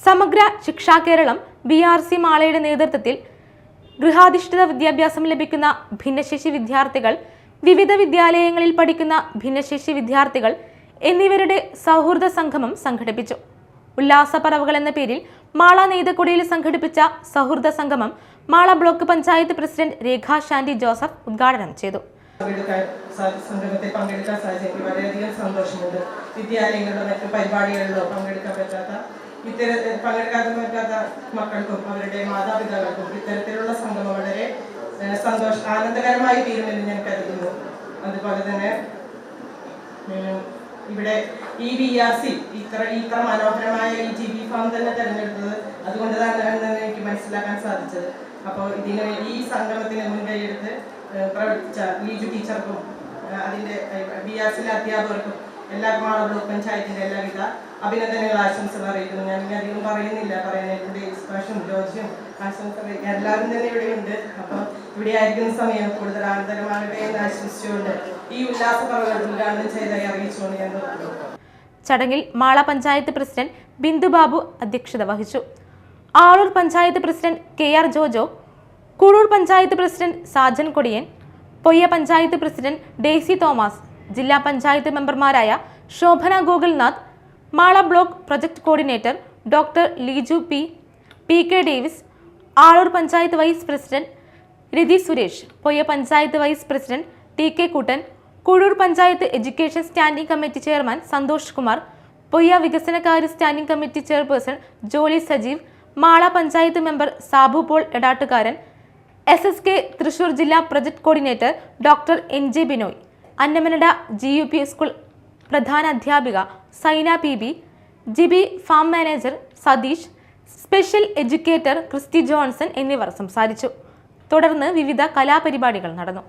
സമഗ്ര ശിക്ഷാ കേരളം BRC മാളയുടെ നേതൃത്വത്തിൽ ഗൃഹാധിഷ്ഠിത വിദ്യാഭ്യാസം ലഭിക്കുന്ന ഭിന്നശേഷി വിദ്യാർത്ഥികൾ, വിവിധ വിദ്യാലയങ്ങളിൽ പഠിക്കുന്ന ഭിന്നശേഷി വിദ്യാർത്ഥികൾ എന്നിവരുടെ സൗഹൃദ സംഗമം സംഘടിപ്പിച്ചു. ഉല്ലാസപ്പറവുകൾ എന്ന പേരിൽ മാള നെയ്തക്കുടിയിൽ സംഘടിപ്പിച്ച സൗഹൃദ സംഗമം മാള ബ്ലോക്ക് പഞ്ചായത്ത് പ്രസിഡന്റ് രേഖ ശാന്തി ജോസഫ് ഉദ്ഘാടനം ചെയ്തു. സംഗമത്തിൽ പങ്കെടുക്കാൻ സാധിച്ചെങ്കിൽ വളരെയധികം സന്തോഷമുണ്ട്. വിദ്യാലയങ്ങളിലോ മറ്റു പരിപാടികളിലോ പങ്കെടുക്കാൻ പറ്റാത്ത മക്കൾക്കും അവരുടെ മാതാപിതാക്കൾക്കും ഇത്തരത്തിലുള്ള സംഗമം വളരെ ആനന്ദകരമായി തീരുമെന്ന് ഞാൻ കരുതുന്നു. അതുപോലെ തന്നെ ഇവിടെ ഈ BRC ഇത്ര മനോഹരമായ ഈ GB ഫാം തന്നെ തിരഞ്ഞെടുത്തത് അതുകൊണ്ടാണ് എനിക്ക് മനസ്സിലാക്കാൻ സാധിച്ചത്. അപ്പോൾ ഈ സംഗമത്തിന് മുൻകൈയെടുത്ത് പ്രവർത്തിച്ച ലീജു ടീച്ചർക്കും അതിൻ്റെ BRCയിലെ അധ്യാപകർക്കും എല്ലാ മാള ബ്ലോക്ക് പഞ്ചായത്തിൻ്റെ എല്ലാവിധ അഭിനന്ദനങ്ങൾ, ആശംസകൾ അറിയിക്കുന്നു. ഞാൻ അധികം പറയുന്നില്ല, പറയാനായിട്ട് എക്സ്പ്രഷനും ജോർജും ആശംസ എല്ലാവരും തന്നെ ഇവിടെയുണ്ട്. അപ്പോൾ ഇവിടെ ആയിരിക്കുന്ന സമയം കൂടുതൽ ആനന്ദകരമാകട്ടെ എന്ന് ആശംസിച്ചുകൊണ്ട് ഈ ഉല്ലാസപർവ്വം ഉദ്ഘാടനം ചെയ്തായി അറിയിച്ചുകൊണ്ട് ഞാൻ നിർത്തുന്നു. ചടങ്ങിൽ മാള പഞ്ചായത്ത് പ്രസിഡന്റ് ബിന്ദു ബാബു അധ്യക്ഷത വഹിച്ചു. Aloor panchayat president KR Jojo, Koodoor panchayat president Sajan Kodiyan, Poyya panchayat president Daisy Thomas, ജില്ലാ പഞ്ചായത്ത് മെമ്പർമാരായ Shobhana Gokulnath, Mala block project coordinator doctor Leeju PK Davis, Aloor panchayat vice president Rathi Suresh, Poyya panchayat vice president TK Kuttan, Koodoor panchayat education standing committee chairman Santhosh Kumar, Poyya വികസനകാര്യ standing committee chairperson Jolly Sajeev, Mala panchayat member Sabu Paul എടാട്ടുകാരൻ, SSK തൃശൂർ ജില്ലാ project coordinator doctor NJ Binoy, Annamanada GUP school പ്രധാന അധ്യാപിക Saina PB, GB farm manager Satheesh, special educator Christy Johnson എന്നിവർ സംസാരിച്ചു. തുടർന്ന് വിവിധ കലാപരിപാടികൾ നടന്നു.